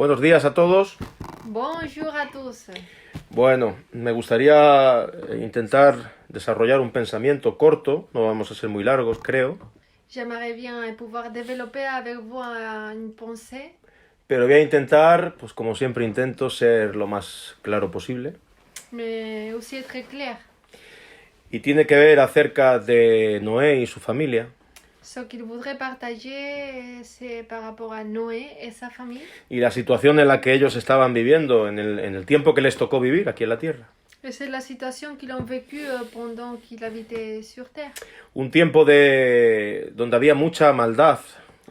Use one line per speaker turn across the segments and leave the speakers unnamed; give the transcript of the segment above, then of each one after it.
Buenos días a todos.
Bonjour à tous.
Bueno, me gustaría intentar desarrollar un pensamiento corto, no vamos a ser muy largos, creo,
J'aimerais bien pouvoir développer avec vous une pensée,
pero voy a intentar, pues como siempre intento, ser lo más claro posible.
mais aussi très claire.
Y tiene que ver acerca de Noé y su familia.
Ce qu'il voudrait partager, c'est par rapport à Noé et sa famille.
Y la situación en la que ellos estaban viviendo en el tiempo que les tocó vivir aquí en la tierra.
Et c'est la situation qu'ils ont vécue pendant qu'ils habitaient sur Terre.
Un tiempo donde había mucha maldad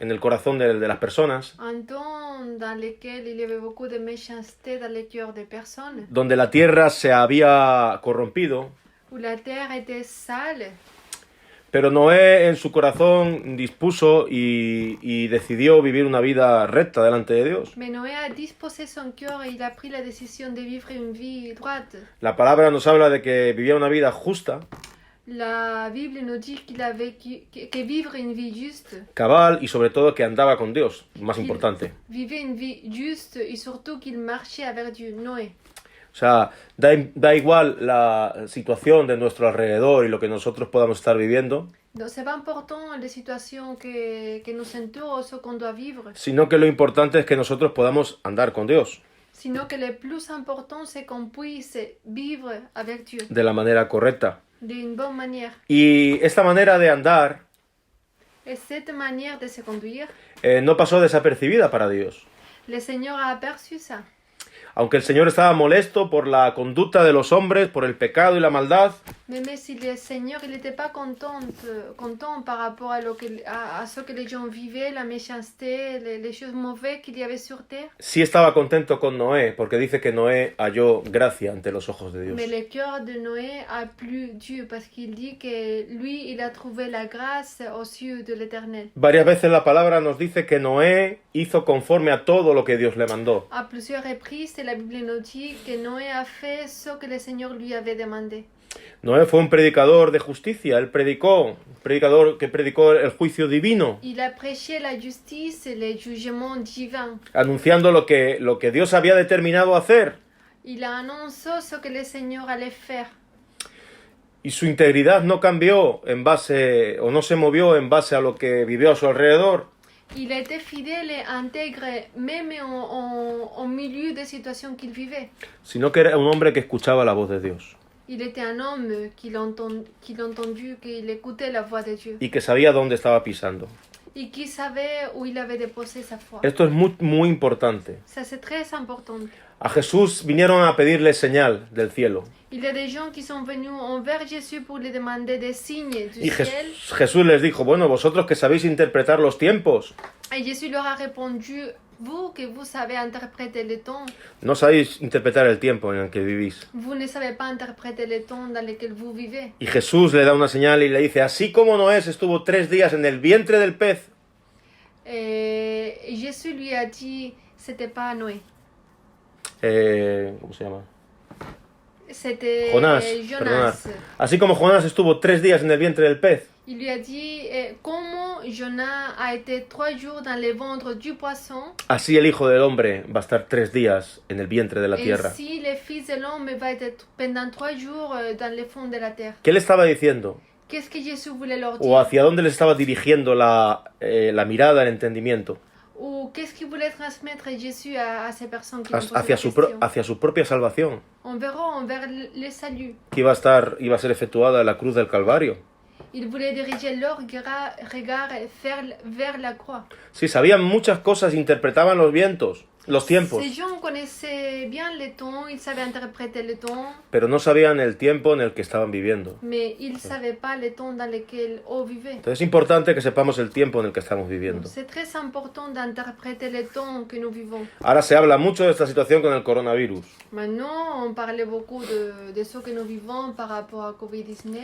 en el corazón de las personas,
Un temps dans lequel il y avait beaucoup de méchanceté dans les cœurs des personnes,
donde la tierra se había corrompido,
où la terre était sale.
pero Noé en su corazón dispuso y decidió vivir una vida recta delante de Dios.
Mais Noé a disposé son cœur et il a pris la décision de vivre une vie droite.
La palabra nos habla de que vivía una vida justa,
La Bible nous dit qu'il a vécu, que vivre une vie juste,
cabal y sobre todo que andaba con Dios, más
qu'il
importante.
vivait une vie juste et surtout qu'il marchait avec Dieu. Noé.
O sea, da igual la situación de nuestro alrededor y lo que nosotros podamos estar viviendo,
Donc c'est pas important les situations que nous entourent, ce qu'on doit vivre,
sino que lo importante es que nosotros podamos andar con Dios
sinon que le plus important c'est qu'on puisse vivre avec Dieu
de la manera correcta.
d'une bonne manière.
Y esta manera de andar
Et cette manière de se conduire,
no pasó desapercibida para Dios.
le Seigneur a aperçu ça.
Aunque el Señor estaba molesto por la conducta de los hombres, por el pecado y la maldad,
Même si le Seigneur il n'était pas content par rapport à ce que les gens vivaient, la méchanceté, les choses mauvaises qu'il y avait sur terre.
sí estaba contento con Noé, porque dice que Noé halló gracia ante los ojos de Dios.
Mais le cœur de Noé a plu Dieu parce qu'il dit que lui, il a trouvé la grâce aux yeux de l'Éternel.
Varias veces la palabra nos dice que Noé hizo conforme a todo lo que Dios le mandó.
À plusieurs reprises, la Bible nous dit que Noé a fait ce que le Seigneur lui avait demandé.
Noé fue un predicador de justicia, él predicó, un predicador que predicó el juicio divino,
Il a prêché la justice et le jugement divin.
anunciando lo que Dios había determinado hacer.
Il a annoncé ce que le Seigneur allait faire.
Y su integridad no cambió en base, o no se movió en base a lo que vivió a su alrededor,
Il était fidèle et intègre, même au milieu des situations qu'il vivait.
sino que era un hombre que escuchaba la voz de Dios
Il était un homme qu'il entendu, qu'il écoutait la voix de Dieu.
y que sabía dónde estaba pisando.
Et qui savait où il avait déposé sa foi.
Esto es muy importante.
Ça, c'est très important.
A Jesús vinieron a pedirle señal del cielo.
Il y a des gens qui sont venus envers Jésus pour lui demander des signes du
Y
ciel.
Jesús les dijo, bueno, vosotros que sabéis interpretar los tiempos,
Et Jésus leur a répondu, vous que vous savez interpréter le temps,
no sabéis interpretar el tiempo en el que vivís.
vous ne savez pas interpréter le temps dans lequel vous vivez.
Y Jesús le da una señal y le dice, así como Noé estuvo 3 días en el vientre del pez,
Et Jésus lui a dit, c'était pas Noé.
¿Cómo se llama?
C'était
Jonás,
Jonas.
perdonad. Así como Jonás estuvo 3 días en el vientre del pez,
Il lui a dit comment Jonas a été 3 jours dans le ventre du poisson,
así el Hijo del Hombre va a estar 3 días en el vientre de la
et
tierra.
si le Fils de l'homme va être pendant 3 jours dans le fond de la terre.
¿Qué le estaba diciendo?
Qu'est-ce que Jésus voulait leur
¿O
dire?
hacia dónde les estaba dirigiendo la mirada, el entendimiento?
Ou qu'est-ce qu'il voulait transmettre Jésus à ces personnes qui ont posé
Hacia
la
su,
question?
hacia su propia salvación,
Envers le salut.
que iba a ser efectuada en la cruz del Calvario.
Il voulait diriger leur regard vers la croix.
Sí, sabían muchas cosas, interpretaban los vientos, los tiempos,
Ces gens connaissaient bien le temps, ils savaient interpréter le temps,
pero no sabían el tiempo en el que estaban viviendo.
mais ils ne savaient pas le temps dans lequel on vivait.
Entonces es importante que sepamos el tiempo en el que estamos viviendo.
C'est très important d'interpréter le temps que nous vivons.
Ahora se habla mucho de esta situación con el coronavirus.
Maintenant, on parlait beaucoup de ce que nous vivons par rapport à Covid-19.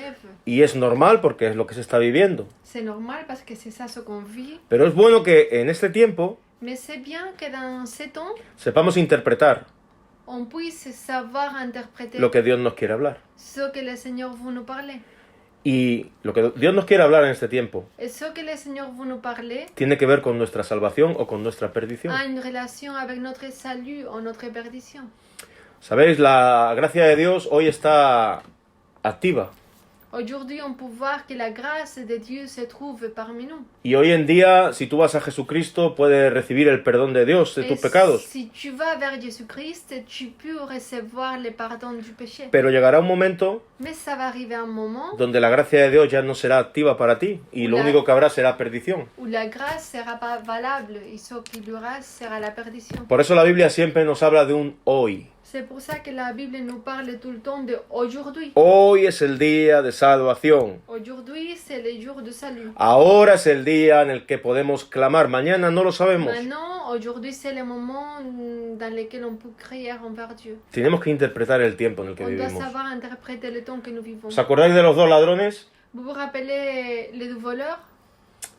Y es normal porque es lo que se está viviendo.
C'est normal parce que c'est ça ce qu'on vit.
Pero es bueno que en este tiempo
Mais c'est bien que dans ces temps,
sepamos interpretar
on puisse savoir interpréter
lo que Dios nos quiere hablar.
ce que le Seigneur veut nous parler.
Y lo que Dios nos quiere hablar en este tiempo
Et ce que le Seigneur veut nous parler
tiene que ver con nuestra salvación o con nuestra perdición.
a une relation avec notre salut ou notre perdition.
Sabéis, la gracia de Dios hoy está activa.
Aujourd'hui, on peut voir que la grâce de Dieu se trouve parmi nous.
Y hoy en día, si tú vas a Jesucristo, puedes recibir el perdón de Dios de tus
Et
pecados.
si tu vas vers Jésus-Christ, tu peux recevoir le pardon du péché.
Pero llegará un momento
Mais ça va arriver un moment
donde la gracia de Dios ya no será activa para ti y lo único que habrá será perdición.
où la grâce sera pas valable et ce qu'il y aura sera la perdition.
Por eso la Biblia siempre nos habla de un hoy.
C'est pour ça que la Bible nous parle tout le temps de aujourd'hui.
Hoy es el día de salvación.
Aujourd'hui, c'est le jour de salut.
Ahora es el día en el que podemos clamar. Mañana no lo sabemos.
Maintenant, aujourd'hui, c'est le moment dans lequel on peut crier envers Dieu.
Tenemos que interpretar el tiempo en el que
On doit
vivimos.
savoir interpréter le temps que nous vivons.
¿Os acordáis de los dos ladrones?
Vous vous rappelez les deux voleurs?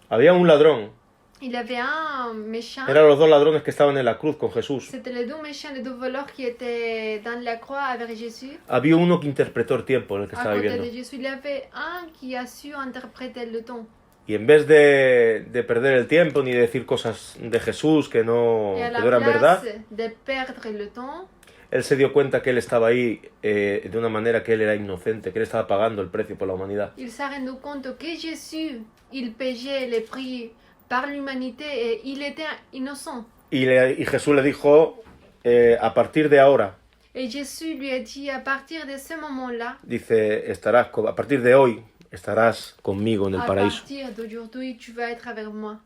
Había un ladrón.
Il y avait un méchant.
Eran los dos ladrones que estaban en la cruz con Jesús.
C'était les deux méchants, les deux voleurs qui étaient dans la croix avec Jésus.
Había uno que interpretó el tiempo en el que
À
estaba
côté
viviendo.
de Jésus, il y avait un qui a su interpréter le temps.
Y en vez de perder el tiempo ni de decir cosas de Jesús que no,
Et à
que
la
no eran verdad,
place de perdre le temps,
él se dio cuenta que él estaba ahí de una manera que él era inocente, que él estaba pagando el precio por la humanidad.
il s'est rendu compte que Jésus, il payait les prix par l'humanité et il était innocent.
Y Jesús le dijo, a partir de ahora,
Et Jésus lui a dit, à partir de ce moment-là,
dice, a partir de hoy estarás conmigo en el
à
paraíso.
partir d'aujourd'hui, tu vas être avec moi.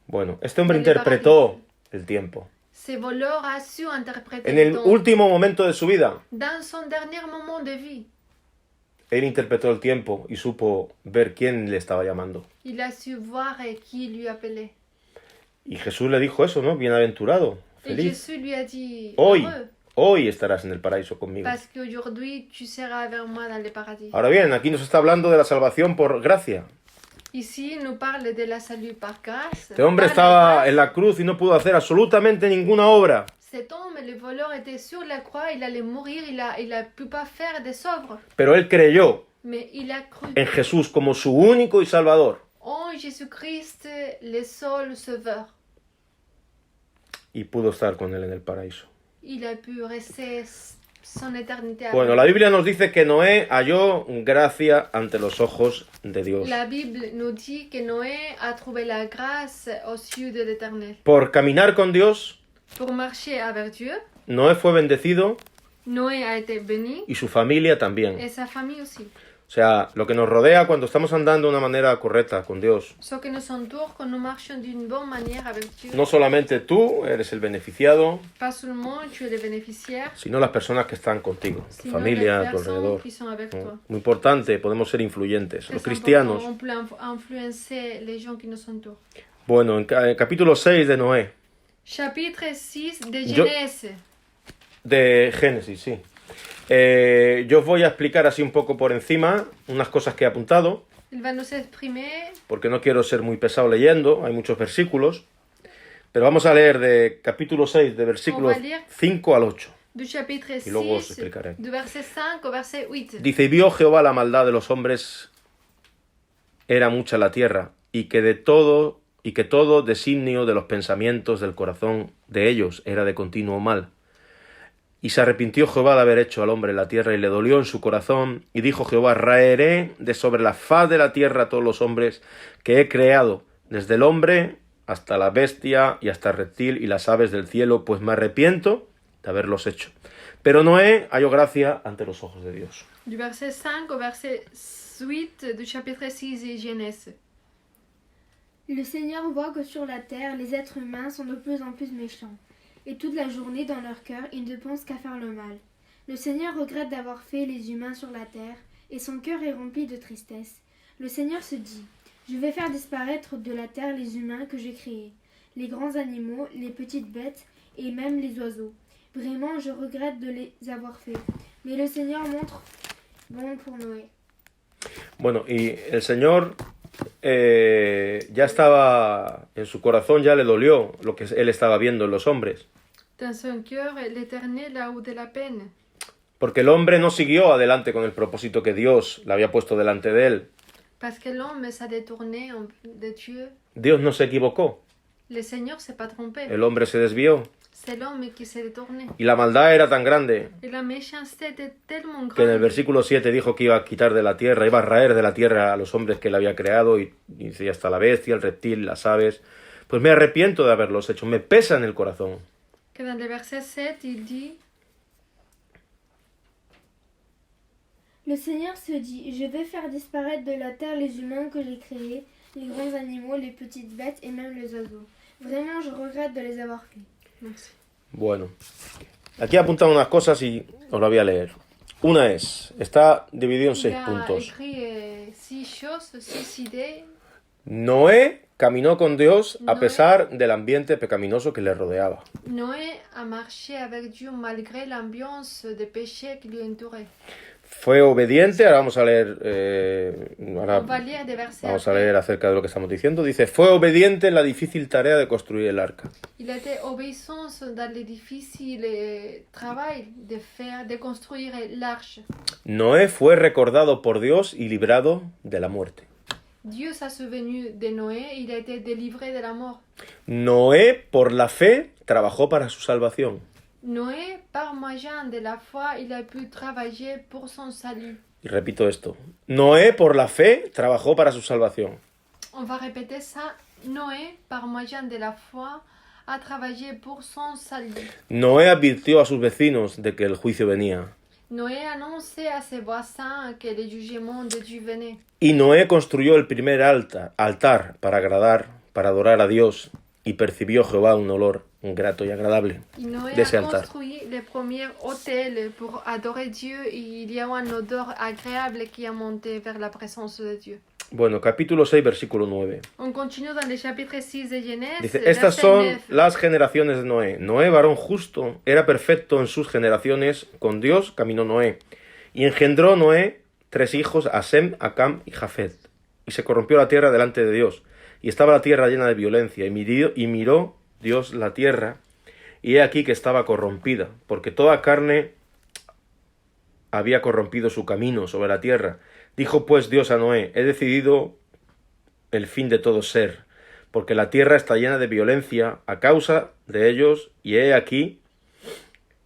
Bueno, este hombre
En el
interpretó el tiempo.
Ce voleur a su interpréter
En
le
el
temps.
último momento de su vida,
Dans son dernier moment de vie,
él interpretó el tiempo y supo ver quién le estaba llamando.
il a su voir qui lui appelait.
Y Jesús le dijo eso, ¿no? Bienaventurado,
Et
feliz.
Jésus lui a dit,
Hoy,
heureux,
hoy estarás en el paraíso conmigo.
parce qu'aujourd'hui, tu seras avec moi dans le paradis.
Ahora bien, aquí nos está hablando de la salvación por gracia.
Ici, il nous parle de la salut par grâce.
Este hombre
Par la
estaba
grâce.
en la cruz y no pudo hacer absolutamente ninguna obra.
Cet homme, le voleur, était sur la croix, il allait mourir, il a pu pas faire des œuvres.
Pero él creyó
Mais il a cru
en Jesús como su único y salvador.
en Jésus-Christ, le seul sauveur.
Y pudo estar con él en el paraíso.
Il a pu rester son éternité avec
Bueno, la Biblia nos dice que Noé halló gracia ante los ojos de Dios.
La Bible nous dit que Noé a trouvé la grâce aux yeux de l'Éternel.
Por caminar con Dios,
Pour marcher avec Dieu,
Noé fue bendecido
Noé a été béni
y su familia también.
et sa famille aussi.
O sea, lo que nos rodea cuando estamos andando de una manera correcta con Dios.
Ce qui nous entoure, que nous marchons d'une bonne manière avec Dieu.
No solamente tú eres el beneficiado,
Pas seulement tu es le bénéficiaire,
sino las personas que están contigo, tu
sinon
familia,
les
a tu
personnes
alrededor.
qui sont avec toi.
Muy importante, podemos ser influyentes.
C'est
Los
important,
cristianos.
on peut influencer les gens qui nous entourent.
Bueno, en capítulo 6 de Noé,
Chapitre 6 de
Yo-
Genèse.
de Génesis, sí. Yo os voy a explicar así un poco por encima unas cosas que he apuntado,
Il va nous exprimer.
porque no quiero ser muy pesado leyendo, hay muchos versículos, pero vamos a leer de capítulo 6, de versículos
On va leer.
5 al 8.
Du chapitre
Y luego os
6,
explicaré.
du verset 5 au verset 8.
Dice, y vio Jehová la maldad de los hombres, era mucha la tierra, y que todo designio de los pensamientos del corazón de ellos era de continuo mal. Y se arrepintió Jehová de haber hecho al hombre en la tierra, y le dolió en su corazón, y dijo Jehová, raeré de sobre la faz de la tierra a todos los hombres que he creado, desde el hombre hasta la bestia y hasta el reptil y las aves del cielo, pues me arrepiento de haberlos hecho. Pero Noé halló gracia ante los ojos de Dios.
Du verset 5 au verset 8 du chapitre 6 de Genèse.
Le Seigneur voit que sur la terre, les êtres humains sont de plus en plus méchants, et toute la journée dans leur cœur, ils ne pensent qu'à faire le mal. Le Seigneur regrette d'avoir fait les humains sur la terre, et son cœur est rempli de tristesse. Le Seigneur se dit, je vais faire disparaître de la terre les humains que j'ai créés, les grands animaux, les petites bêtes, et même les oiseaux. Vraiment, je regrette de les avoir faits. Mais le Seigneur montre bon pour Noé.
Bueno, y el Señor ya estaba, en su corazón ya le dolió lo que él estaba viendo en los hombres.
Dans son cœur, l'Éternel a eu de la peine.
Porque el hombre no siguió adelante con el propósito que Dios le había puesto delante de él.
Parce que l'homme s'est détourné de Dieu.
Dios no se equivocó.
Le Seigneur s'est pas trompé.
El hombre se desvió.
C'est l'homme qui s'est détourné.
Y la maldad era tan grande
Et la méchanceté était tellement
que en el
grande.
versículo 7 dijo que iba a quitar de la tierra, iba a raer de la tierra a los hombres que él había creado, y dice hasta la bestia, el reptil, las aves. Pues me arrepiento de haberlos hecho, me pesa en el corazón.
Que dans le verset 7, il dit
Le Seigneur se dit, je vais faire disparaître de la terre les humains que j'ai créés, les grands animaux, les petites bêtes et même les oiseaux. Vraiment, je regrette de les avoir faits.
Merci.
Bueno, aquí apuntan unas cosas y os la voy a leer. Una es, está dividido en
Il
6
a
puntos.
écrit 6 choses, 6 idées.
Noé caminó con Dios a
Noé-
pesar del ambiente pecaminoso que le rodeaba.
Noé a marché avec Dieu malgré l'ambiance de péché qui lui entourait.
Fue obediente, ahora vamos a leer, ahora
On va lire des versets
vamos a
après.
leer acerca de lo que estamos diciendo. Dice, fue obediente en la difícil tarea de construir el arca.
Il a été obéissance dans le difficile travail de construire l'arche.
Noé fue recordado por Dios y librado de la muerte.
Dieu s'est souvenu de Noé, il a été délivré de la mort.
Noé, por la fe, trabajó para su salvación.
Noé, par moyen de la foi, il a pu travailler pour son salut.
Y repito esto. Noé, por la fe, trabajó para su salvación.
On va répéter ça. Noé, par moyen de la foi, a travaillé pour son salut.
Noé advirtió a sus vecinos de que el juicio venía.
Noé annonçait à ses voisins que le jugement de Dieu venait.
Y Noé construyó el primer altar para agradar, para adorar a Dios, y percibió Jehová un olor grato y agradable
Et Noé
de
a
ese altar.
construit le premier autel pour adorer Dieu et il y a un odeur agréable qui a monté vers la présence de Dieu.
Bueno, capítulo 6, versículo 9.
On continue dans le chapitre 6 de Genèse.
Dice, estas son
verset 9.
las generaciones de Noé. Noé, varón justo, era perfecto en sus generaciones, con Dios caminó Noé. Y engendró Noé 3 hijos, a Sem, a Cam y Jafet. Y se corrompió la tierra delante de Dios. Y estaba la tierra llena de violencia. Y miró Dios la tierra, y he aquí que estaba corrompida, porque toda carne había corrompido su camino sobre la tierra. Dijo pues Dios a Noé, he decidido el fin de todo ser, porque la tierra está llena de violencia a causa de ellos, y he aquí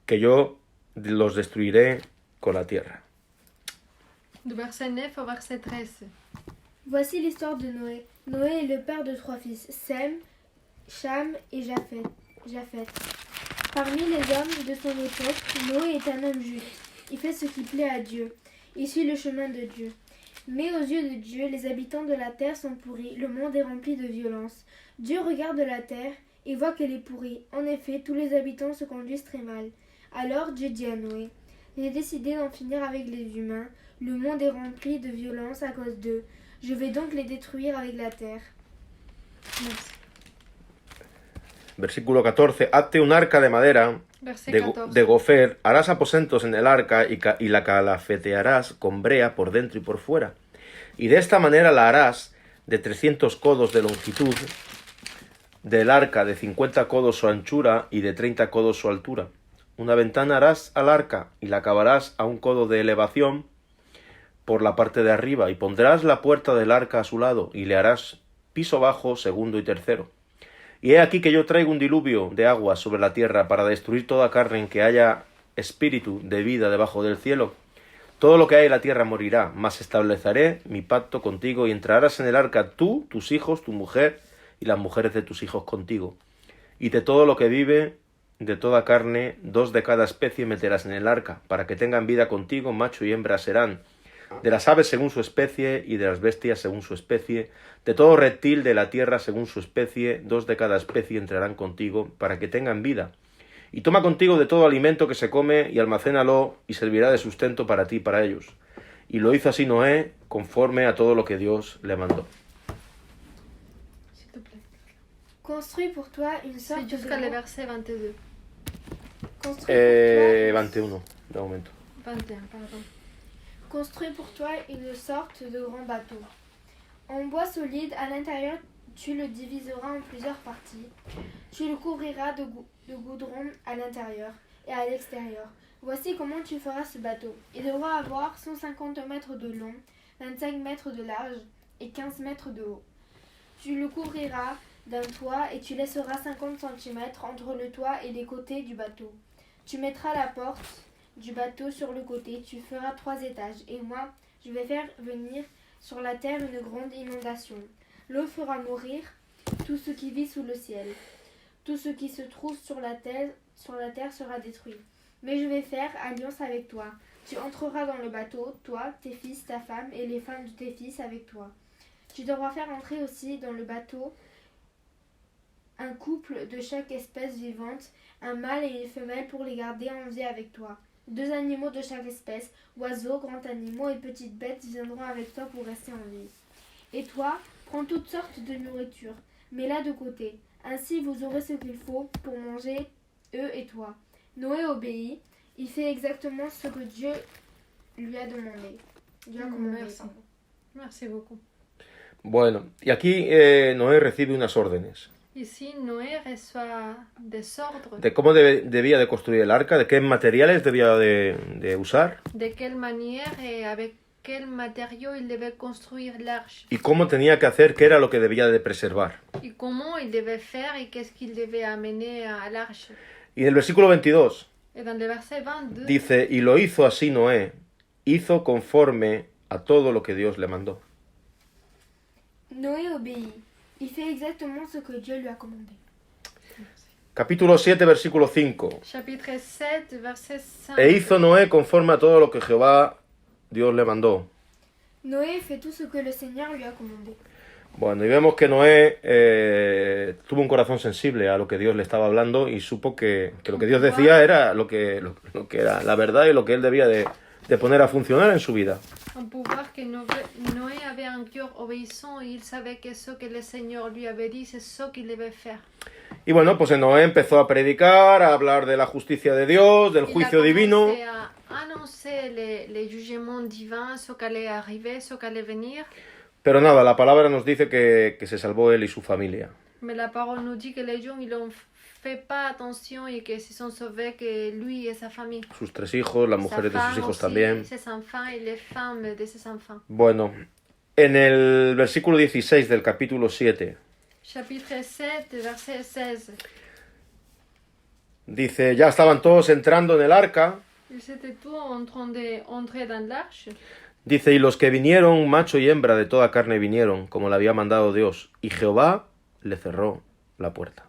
que yo los destruiré con la tierra.
Du verset 9 au verset 13.
Voici l'histoire de Noé. Noé est le père de 3 fils, Sem, Cham et Japheth. Parmi les hommes de son époque, Noé est un homme juste. Il fait ce qui plaît à Dieu. Il suit le chemin de Dieu. Mais aux yeux de Dieu, les habitants de la terre sont pourris. Le monde est rempli de violence. Dieu regarde la terre et voit qu'elle est pourrie. En effet, tous les habitants se conduisent très mal. Alors Dieu dit à Noé, j'ai décidé d'en finir avec les humains. Le monde est rempli de violence à cause d'eux. Je vais donc les détruire avec la terre.
Merci.
Versículo 14. Hazte un arca de madera
Verset
de
14.
gofer, harás aposentos en el arca y la calafetearás con brea por dentro y por fuera. Y de esta manera la harás de 300 codos de longitud, del arca de 50 codos su anchura y de 30 codos su altura. Una ventana harás al arca y la acabarás a 1 codo de elevación por la parte de arriba, y pondrás la puerta del arca a su lado, y le harás piso bajo, segundo y tercero. Y he aquí que yo traigo un diluvio de agua sobre la tierra para destruir toda carne en que haya espíritu de vida debajo del cielo. Todo lo que hay en la tierra morirá, mas estableceré mi pacto contigo, y entrarás en el arca tú, tus hijos, tu mujer, y las mujeres de tus hijos contigo. Y de todo lo que vive, de toda carne, 2 de cada especie meterás en el arca, para que tengan vida contigo, macho y hembra serán. De las aves según su especie, y de las bestias según su especie, de todo reptil de la tierra según su especie, 2 de cada especie entrarán contigo, para que tengan vida. Y toma contigo de todo alimento que se come, y almacénalo, y servirá de sustento para ti y para ellos. Y lo hizo así Noé, conforme a todo lo que Dios le mandó.
S'il te plaît.
Construis pour toi une sorte
C'est jusqu'à le
de...
verset 22.
Construis
21, de momento.
21, pardon.
Construis pour toi une sorte de grand bateau. En bois solide, à l'intérieur, tu le diviseras en plusieurs parties. Tu le couvriras de goudron à l'intérieur et à l'extérieur. Voici comment tu feras ce bateau. Il devra avoir 150 mètres de long, 25 mètres de large et 15 mètres de haut. Tu le couvriras d'un toit et tu laisseras 50 cm entre le toit et les côtés du bateau. Tu mettras la porte du bateau sur le côté, tu feras 3 étages et moi, je vais faire venir sur la terre une grande inondation. L'eau fera mourir tout ce qui vit sous le ciel. Tout ce qui se trouve sur la terre sera détruit. Mais je vais faire alliance avec toi. Tu entreras dans le bateau, toi, tes fils, ta femme et les femmes de tes fils avec toi. Tu devras faire entrer aussi dans le bateau un couple de chaque espèce vivante, un mâle et une femelle pour les garder en vie avec toi. 2 animaux de chaque espèce, oiseaux, grands animaux et petites bêtes viendront avec toi pour rester en vie. Et toi, prends toutes sortes de nourriture, mets-la de côté. Ainsi vous aurez ce qu'il faut pour manger, eux et toi. Noé obéit, il fait exactement ce que Dieu lui a demandé. Dieu a commandé.
Merci. Merci beaucoup.
Bueno, y aquí Noé recibe unas órdenes
Ici, Noé reçoit des ordres
de cómo debía de construir el arca, de qué materiales debía de usar
de quelle manière et avec quels matériaux il devait construire l'arche
y cómo tenía que hacer, qué era lo que debía de preservar.
et comment il devait faire et qu'est-ce qu'il devait amener à l'arche.
Y en el versículo 22
Et dans le verset 22,
dice, y lo hizo así Noé, hizo conforme a todo lo que Dios le mandó.
Noé obéit, il fait exactement ce que Dieu lui a commandé.
Capítulo 7, versículo 5.
chapitre 7, verset 5.
E hizo Noé conforme a todo lo que Jehová Dios le mandó.
Noé fait tout ce que le Seigneur lui a commandé.
Bueno, y vemos que Noé tuvo un corazón sensible a lo que Dios le estaba hablando y supo que lo que Dios decía era lo que era la verdad y lo que él debía de poner a funcionar en su vida.
On peut voir que Noé avait un cœur obéissant et il savait que ce que le Seigneur lui avait dit, c'est ce qu'il devait faire.
Y bueno, pues Noé empezó a predicar, a hablar de la justicia de Dios, del juicio divino.
Il a commencé à annoncer les jugements divins, ce qu'allait arriver, ce qu'allait venir.
Pero nada, la palabra nos dice que se salvó él y su familia.
Mais la parole nous dit que les gens, ils n'ont fait pas attention et qu'ils se sont sauvés que lui et sa famille.
Sus 3 hijos, las mujeres de sus hijos también.
Ses enfants et les femmes de ses enfants.
Bueno, en el versículo 16 del capítulo 7
Chapitre 7, verset 16.
dice, ya estaban todos entrando en el arca.
Ils étaient tous en train d'entrer dans l'arche.
Dice, y los que vinieron, macho y hembra de toda carne vinieron, como le había mandado Dios, y Jehová le cerró la puerta.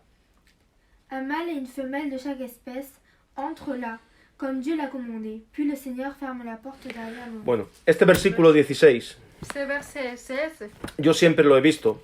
Un mâle et une femelle de chaque espèce entrent là, comme Dieu l'a commandé. Puis le Seigneur ferme la porte derrière nous.
Bueno, este versículo 16,
Ce verset 16,
yo siempre lo he visto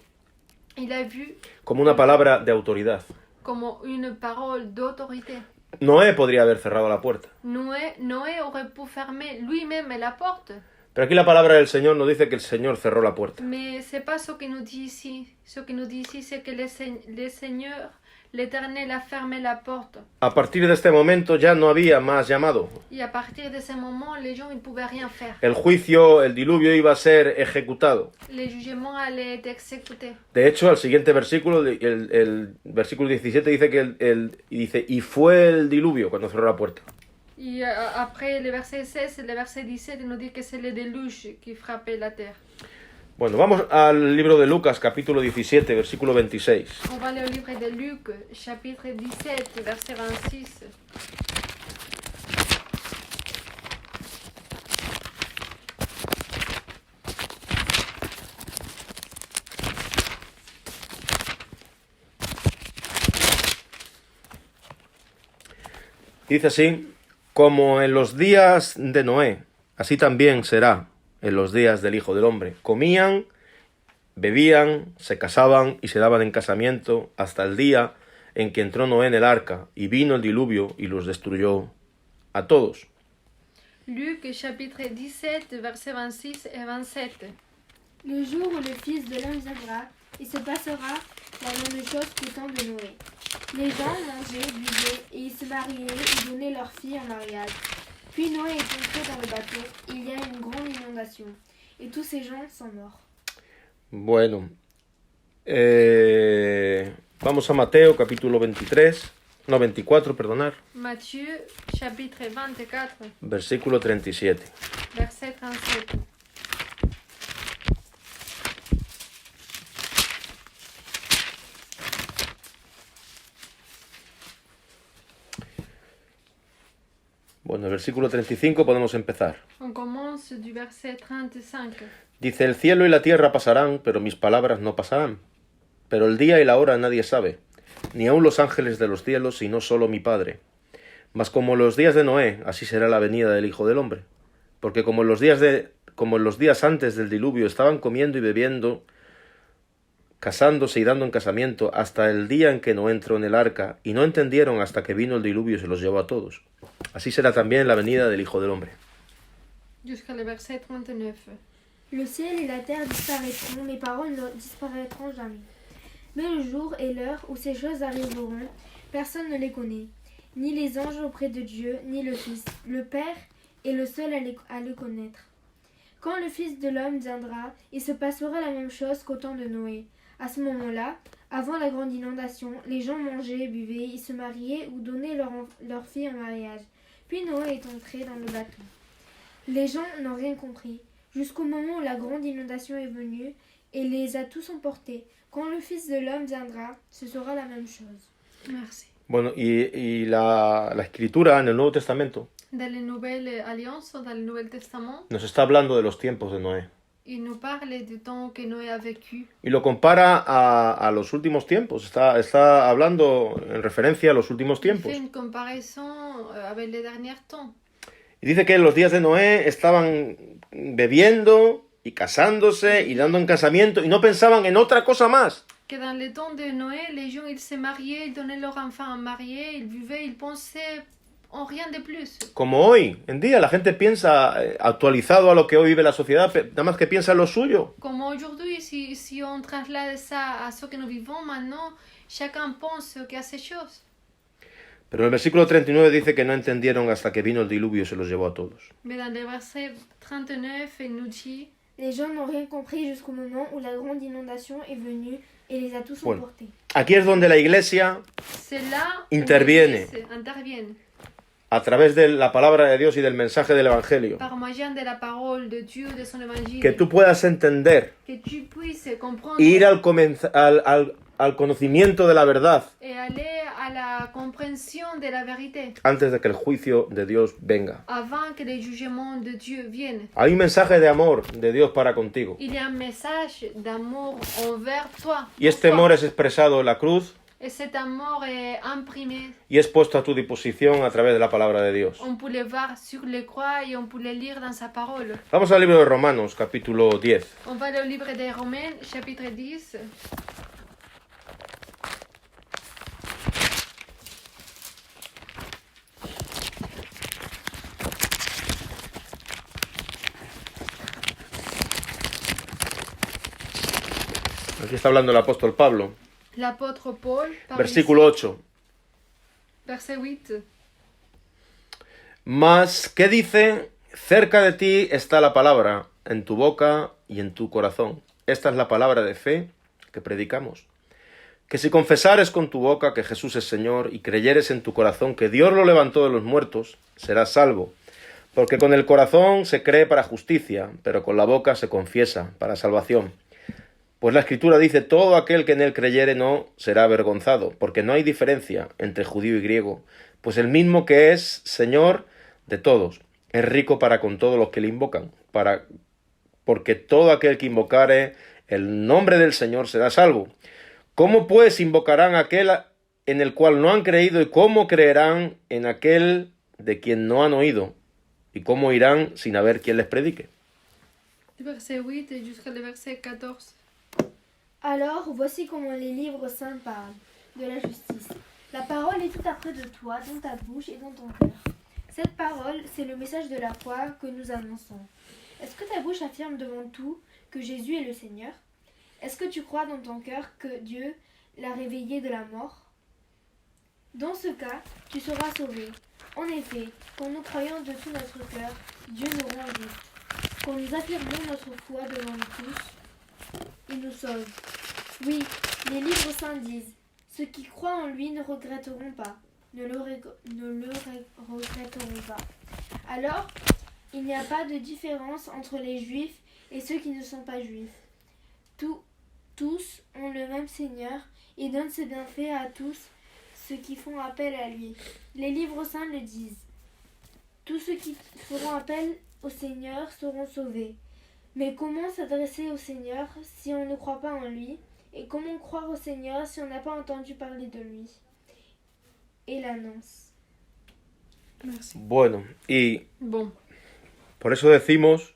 il a vu
como una palabra de autoridad.
comme une parole d'autorité.
Noé podría haber cerrado la puerta,
Noé aurait pu fermer lui-même la porte.
pero aquí la palabra del Señor nos dice que el Señor cerró la puerta.
Mais c'est pas ce qu'il nous dit ici. Ce qu'il nous dit ici, c'est que le Seigneur, l'Éternel a fermé la porte.
A partir de este momento ya no había más llamado.
Et à partir de ce moment, les gens ne pouvaient rien faire.
El juicio, el diluvio iba a ser ejecutado.
Les jugements allaient être exécutés.
De hecho, al siguiente versículo, el versículo 17 dice que dice, y fue el diluvio cuando cerró la puerta.
Et après le verset 16 et le verset 17, il nous dit que c'est le déluge qui frappait la terre.
Bueno, vamos al libro de Lucas, capítulo 17, versículo 26.
On va aller au livre de Luc, chapitre 17, verset 26.
Dice así, como en los días de Noé, así también será en los días del Hijo del Hombre. Comían, bebían, se casaban y se daban en casamiento hasta el día en que entró Noé en el arca y vino el diluvio y los destruyó a todos.
Luc, chapitre 17, verset 26 et 27.
Le jour où le Fils de l'homme viendra, il se passera la même chose qu'au temps de Noé. Les gens mangeaient, buvaient, et ils se mariaient et donnaient leurs filles en mariage. Puis Noé est entré dans le bateau, il y a une grande inondation, et tous ces gens sont morts.
Bueno, vamos a Mateo capítulo 23. No, 24, perdonar.
Matthieu chapitre 24,
Versículo 37.
verset 37.
Bueno, el versículo 35 podemos empezar.
On commence du verset 35.
Dice, el cielo y la tierra pasarán, pero mis palabras no pasarán. Pero el día y la hora nadie sabe, ni aun los ángeles de los cielos, sino solo mi Padre. Mas como en los días de Noé, así será la venida del Hijo del Hombre. Porque como en los días antes del diluvio estaban comiendo y bebiendo, casándose y dando en casamiento, hasta el día en que Noé entró en el arca, y no entendieron hasta que vino el diluvio y se los llevó a todos. Así será también la venida del Hijo del Hombre.
Jusqu'à le verset 39.
Le ciel et la terre disparaîtront, mes paroles ne disparaîtront jamais. Mais le jour et l'heure où ces choses arriveront, personne ne les connaît, ni les anges auprès de Dieu, ni le Fils. Le Père est le seul à le connaître. Quand le Fils de l'homme viendra, il se passera la même chose qu'au temps de Noé. À ce moment-là, avant la grande inondation, les gens mangeaient, buvaient, ils se mariaient ou donnaient leur fille en mariage. Puis Noé est entré dans le bateau. Les gens n'ont rien compris, jusqu'au moment où la grande inondation est venue et les a tous emportés. Quand le Fils de l'homme viendra, ce sera la même chose.
Merci.
Bueno, y la escritura en el Nuevo Testamento
Dans les Nouvelles Alliances, dans le Nouveau Testament,
nos está hablando de los tiempos de Noé.
il nous parle du temps que Noé a vécu.
Y lo compara a los últimos tiempos. Está hablando en referencia a los últimos
Il
tiempos.
fait une comparaison avec les derniers temps.
Y dice que en los días de Noé estaban bebiendo y casándose y dando en casamiento y no pensaban en otra cosa más.
Que dans les temps de Noé, les gens ils se mariaient, ils donnaient leurs enfants à marier, ils vivaient, ils pensaient en rien de plus.
Como hoy en día la gente piensa, actualizado a lo que hoy vive la sociedad, nada más que piensa en lo suyo.
Comme aujourd'hui, si on traslade ça à ce que nous vivons maintenant, chacun pense qu'à ces choses.
Pero en el versículo 39 dice que no entendieron hasta que vino el diluvio y se los llevó a todos.
Mais dans le verset 39, il nous dit,
Les gens n'ont rien compris jusqu'au moment où la grande inondation est venue et les a tous
Bueno.
emportés.
Aquí es donde la Iglesia,
c'est là
Interviene.
où l'Église intervienne
a través de la palabra de Dios y del mensaje del Evangelio,
par moyen de la parole de Dieu, de son évangile,
que tú puedas entender
que tu puisses comprendre
e ir al conocimiento de la verdad
et aller à la compréhension de la vérité
antes de que el juicio de Dios venga.
avant que le jugement de Dieu vienne.
Hay un mensaje de amor de Dios para contigo.
Il y a un message d'amour envers toi.
Y este amor es expresado en la cruz
Et cet amour est imprimé.
y es puesto a tu disposición a través de la palabra de Dios.
On peut le voir sur les croix et on peut le lire dans sa parole.
Vamos al libro de Romanos, capítulo 10.
On va au livre des Romains, chapitre 10.
Aquí está hablando el apóstol Pablo.
L'apôtre Paul, parle
Versículo
ici,
8.
verset 8.
Mas, ¿qué dice? Cerca de ti está la palabra, en tu boca y en tu corazón. Esta es la palabra de fe que predicamos. Que si confesares con tu boca que Jesús es Señor y creyeres en tu corazón que Dios lo levantó de los muertos, serás salvo. Porque con el corazón se cree para justicia, pero con la boca se confiesa para salvación. Pues la Escritura dice, todo aquel que en él creyere no será avergonzado, porque no hay diferencia entre judío y griego, pues el mismo que es Señor de todos, es rico para con todos los que le invocan, porque todo aquel que invocare el nombre del Señor será salvo. ¿Cómo pues invocarán a aquel en el cual no han creído y cómo creerán en aquel de quien no han oído? ¿Y cómo irán sin haber quien les predique?
Du verset 8 jusqu'au verset 14.
Alors, voici comment les livres saints parlent de la justice. La parole est tout près de toi, dans ta bouche et dans ton cœur. Cette parole, c'est le message de la foi que nous annonçons. Est-ce que ta bouche affirme devant tout que Jésus est le Seigneur? Est-ce que tu crois dans ton cœur que Dieu l'a réveillé de la mort? Dans ce cas, tu seras sauvé. En effet, quand nous croyons de tout notre cœur, Dieu nous rend juste. Quand nous affirmons notre foi devant tous, il nous sauve. Oui, les livres saints disent, ceux qui croient en lui ne regretteront pas. ne le regretteront pas. Alors, il n'y a pas de différence entre les juifs et ceux qui ne sont pas juifs. Tous ont le même Seigneur et donne ses bienfaits à tous ceux qui font appel à lui. Les livres saints le disent. Tous ceux qui feront appel au Seigneur seront sauvés. Mais comment s'adresser au Seigneur si on ne croit pas en lui? Et comment croire au Seigneur si on n'a pas entendu parler de lui? Et l'annonce.
Merci.
Bueno, y
Bon.
por eso decimos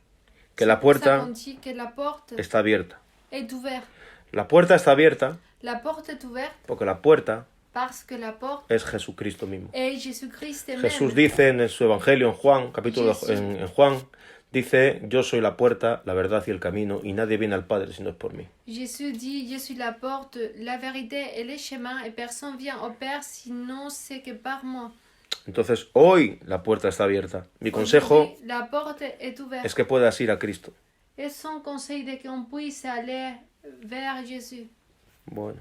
que la
C'est pour ça
puerta
qu'on dit que la porte
está abierta.
est ouverte.
La puerta está abierta
La porte est ouverte
porque la puerta
parce que la porte
es Jesucristo mismo.
est Jésus-Christ même.
Jesús dice en su Evangelio, en Juan, capítulo
Jesús.
en Juan, dice, yo soy la puerta, la verdad y el camino, y nadie viene al Padre si no es por mí.
Jésus dit, je suis la porte, la vérité et le chemin, et personne vient au Père sinon c'est que par moi.
Entonces, hoy la puerta está abierta. Mi consejo
Aujourd'hui, la porte est ouverte.
es que puedas ir a Cristo.
Et son conseil de qu'on puisse aller vers Jésus.
Bueno.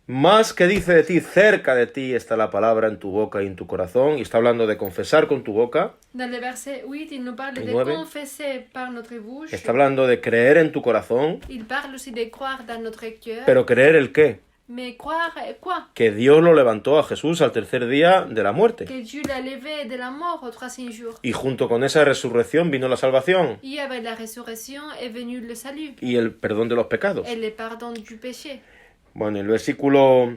Más que dice de ti, cerca de ti está la palabra en tu boca y en tu corazón, y está hablando de confesar con tu boca,
Dans le verset 8, il nous parle
Et
de
9.
confesser par notre bouche.
está hablando de creer en tu corazón,
Il parle aussi de croire dans notre cœur.
pero creer el qué?
Mais croire quoi?
Que Dios lo levantó a Jesús al tercer día de la muerte.
Que Dieu l'a levé de la mort au troisième jour.
Y junto con esa resurrección vino la salvación
Et avec la résurrection est venu le salut
y el perdón de los pecados.
et le pardon du péché.
Bueno, el versículo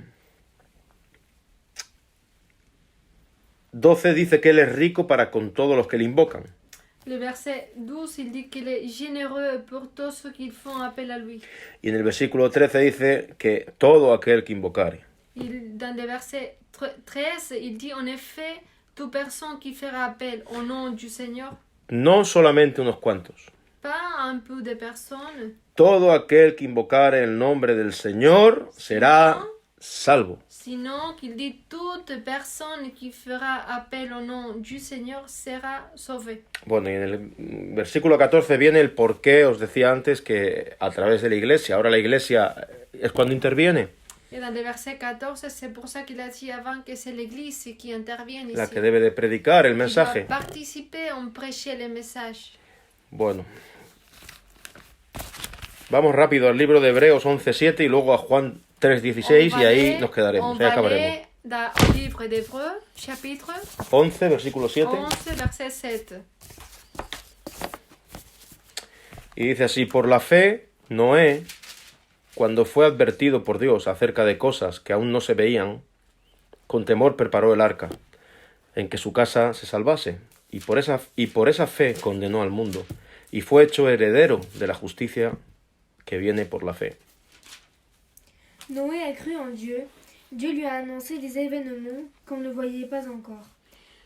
12 dice que Él es rico para con todos los que le invocan.
Le verset 12, il dit qu'il est généreux pour tous ceux qui font appel à lui.
Y en el versículo 13 dice que todo aquel que invocare.
Dans le verset 13, il dit en effet, toute personne qui fera appel au nom du Seigneur,
No solamente unos cuantos.
pas un peu de personnes,
Todo aquel que invocare el nombre del Señor será salvo.
sinon qu'il dit toute personne qui fera appel au nom du Seigneur sera sauvée.
Bueno, y en el versículo 14 viene el por qué os decía antes que a través de la iglesia. Ahora la iglesia es cuando interviene,
Et dans le verset 14, c'est pour ça qu'il a dit avant que c'est l'Église qui intervient ici.
la que debe de predicar el
Qui doit
mensaje.
participer en prêcher le message.
Bueno, vamos rápido al libro de Hebreos 11:7 y luego a Juan 3:16 y ahí nos quedaremos, ahí acabaremos.
Dans le livre d'Hébreux, chapitre
11, versículo 7.
11, verset 7.
Y dice así, por la fe, Noé, cuando fue advertido por Dios acerca de cosas que aún no se veían, con temor preparó el arca, en que su casa se salvase, y por esa fe condenó al mundo, y fue hecho heredero de la justicia que viene por la fe.
Noé a cru en Dieu. Dieu lui a annoncé des événements qu'on ne voyait pas encore.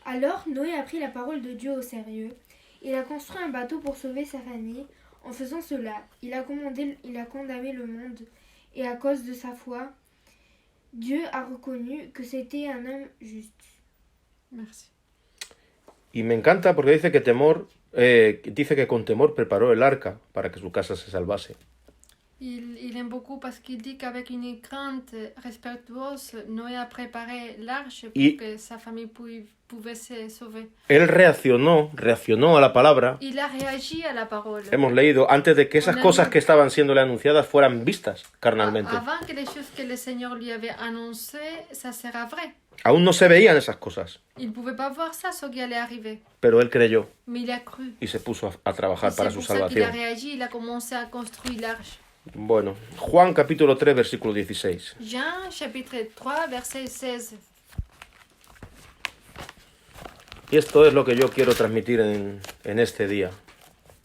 Alors Noé a pris la parole de Dieu au sérieux. Il a construit un bateau pour sauver sa famille. En faisant cela, il a condamné le monde. Et à cause de sa foi, Dieu a reconnu que c'était un homme juste.
Merci.
Y me encanta porque dice que con temor preparó el arca para que su casa se salvase.
Il aime beaucoup parce qu'il dit qu'avec une crainte respectueuse, Noé a préparé l'arche pour que sa famille pouvait se sauver.
Él reaccionó a la palabra.
Il a réagi à la parole.
Hemos leído antes de que esas cosas que estaban siéndole anunciadas fueran vistas carnalmente.
Avant que les choses que le Seigneur lui avait annoncées, ça sera vrai.
Aún no se veían esas cosas,
Il ne pouvait pas voir ça, ce qui allait arriver.
pero él creyó
Mais il a cru.
y se puso a trabajar
Et
para
c'est
su
pour ça qu'il a
salvación.
réagi, il a commencé à construire l'arche.
Bueno, Juan capítulo 3, versículo 16.
Jean, chapitre 3, verset 16.
Y esto es lo que yo quiero transmitir en este día,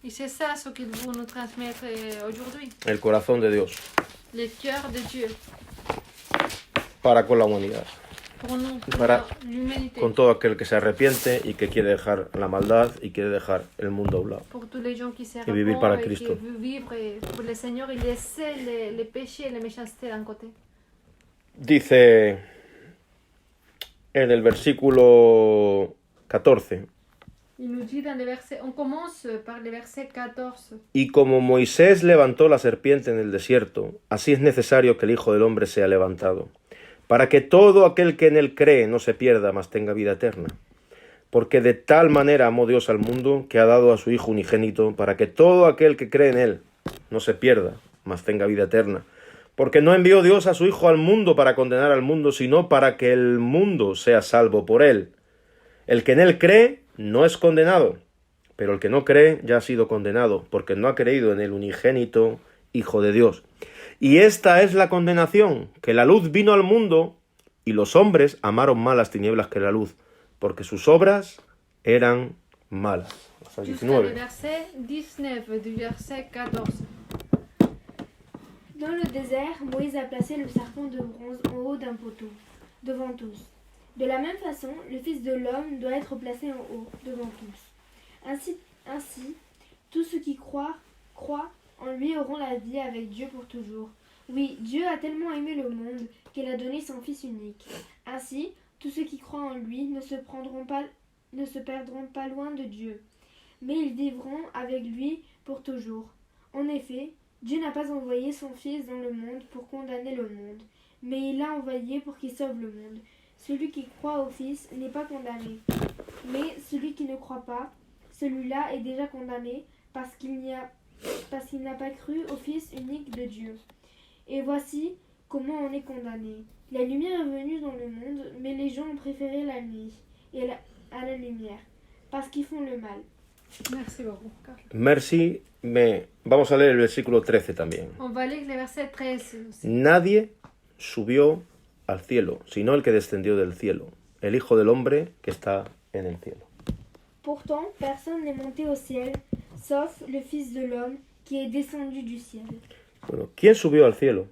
Et c'est ça ce qu'il veut nous transmettre aujourd'hui.
el corazón de Dios,
Le cœur de Dieu
para con la humanidad,
pour nous, pour
Para-
l'humanité.
con todo aquel que se arrepiente y que quiere dejar la maldad y quiere dejar el mundo a un lado.
Pour tous les gens qui se
vivir para
répondent et qui
Cristo.
veulent vivre pour le Seigneur et laisser les péchés et les méchancetés d'un côté.
Dice en el versículo 14,
Il nous dit dans le verset, on commence par le verset 14.
y como Moisés levantó la serpiente en el desierto, así es necesario que el Hijo del Hombre sea levantado, para que todo aquel que en él cree no se pierda, mas tenga vida eterna. Porque de tal manera amó Dios al mundo, que ha dado a su Hijo unigénito, para que todo aquel que cree en él no se pierda, mas tenga vida eterna. Porque no envió Dios a su Hijo al mundo para condenar al mundo, sino para que el mundo sea salvo por él. El que en él cree no es condenado, pero el que no cree ya ha sido condenado, porque no ha creído en el unigénito Hijo de Dios. Y esta es la condenación, que la luz vino al mundo, y los hombres amaron más las tinieblas que la luz, porque sus obras eran malas. Hasta el
Jusqu'à
19.
le verset 19 du verset 14.
Dans le désert, Moïse a placé le serpent de bronze en haut d'un poteau, devant tous. De la même façon, le Fils de l'homme doit être placé en haut, devant tous. Ainsi, tous ceux qui croient en lui auront la vie avec Dieu pour toujours. Oui, Dieu a tellement aimé le monde qu'il a donné son Fils unique. Ainsi, tous ceux qui croient en lui ne se perdront pas loin de Dieu, mais ils vivront avec lui pour toujours. En effet, Dieu n'a pas envoyé son Fils dans le monde pour condamner le monde, mais il l'a envoyé pour qu'il sauve le monde. Celui qui croit au Fils n'est pas condamné, mais celui qui ne croit pas, celui-là est déjà condamné parce qu'il n'a pas cru au Fils unique de Dieu. Et voici comment on est condamné. La lumière est venue dans le monde, mais les gens ont préféré la nuit à la lumière, parce qu'ils font le mal.
Merci beaucoup, Carl.
Merci, vamos a leer el versículo 13 también.
On va lire le verset 13 aussi.
Nadie subió al cielo, sino el que descendió del cielo, el Hijo del Hombre que está en el cielo.
Pourtant, personne n'est monté au ciel, sauf le Fils de l'homme qui est descendu du ciel.
Bueno, ¿quién subió al cielo?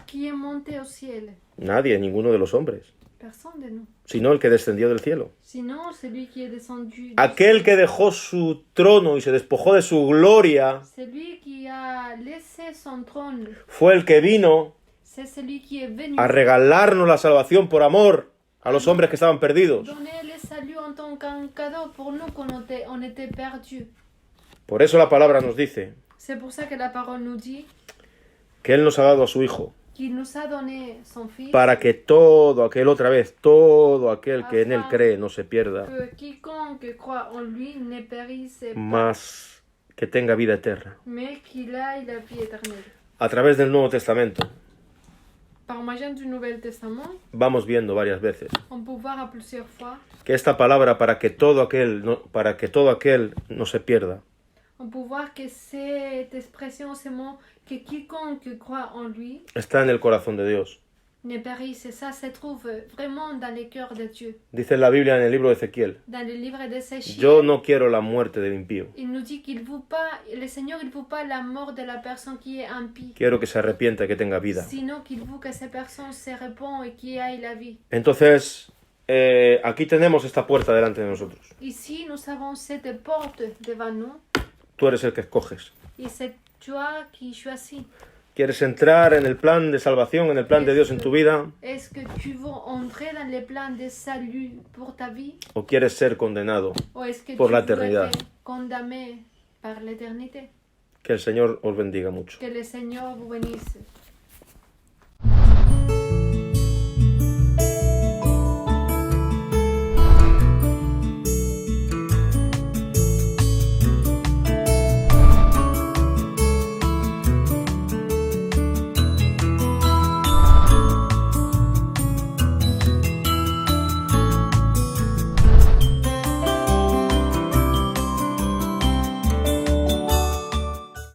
Qui est monté au ciel?
Nadie, ninguno de los hombres,
Personne de nous.
sino el que descendió del cielo.
Sinon, celui qui est descendu du
Aquel que dejó su trono y se despojó de su gloria
celui qui a laissé son trône,
fue el que vino
c'est celui qui est venu
a regalarnos la salvación por amor a los hombres que estaban perdidos.
donner le salut en tant qu'un cadeau pour nous quand on était perdus.
Por eso la palabra nos dice
C'est pour ça que la parole nous dit
que Él nos ha dado a su Hijo,
qu'il nous a donné son Fils
para que todo aquel que en Él cree no se pierda,
que quiconque croit en lui ne périsse pas,
más que tenga vida eterna.
mais qu'il ait la vie éternelle.
A través del Nuevo Testamento
Par moyen du Nouvel Testament,
vamos viendo varias veces
on peut voir à plusieurs fois,
que esta palabra para que todo aquel no se pierda,
on peut voir que cette expression, ce mot, que quiconque croit en lui
está en el corazón de Dios.
ne périsse. Ça se trouve vraiment dans le cœur de Dieu.
Dice en la Biblia, en el libro de Ezequiel,
Dans le livre d'Ézéchiel,
yo no quiero la muerte del impío,
il nous dit qu'il ne veut pas, le Seigneur, il ne veut pas la mort de la personne qui est impie,
quiero que se arrepienta y que tenga vida.
sinon qu'il veut que cette personne se répand et qu'il ait la vie.
Entonces, aquí tenemos esta puerta delante de nosotros.
Ici, nous avons cette porte devant nous,
Tú eres el que escoges.
et c'est toi qui choisis.
¿Quieres entrar en el plan de salvación, en el plan de Dios en tu vida?
Est-ce que tu veux entrer dans le plan de salut pour ta vie,
¿O quieres ser condenado?
ou est-ce que
Por
tu
la
veux
eternidad.
être condamné par l'éternité?
Que el Señor os bendiga mucho.
Que le Seigneur vous bénisse.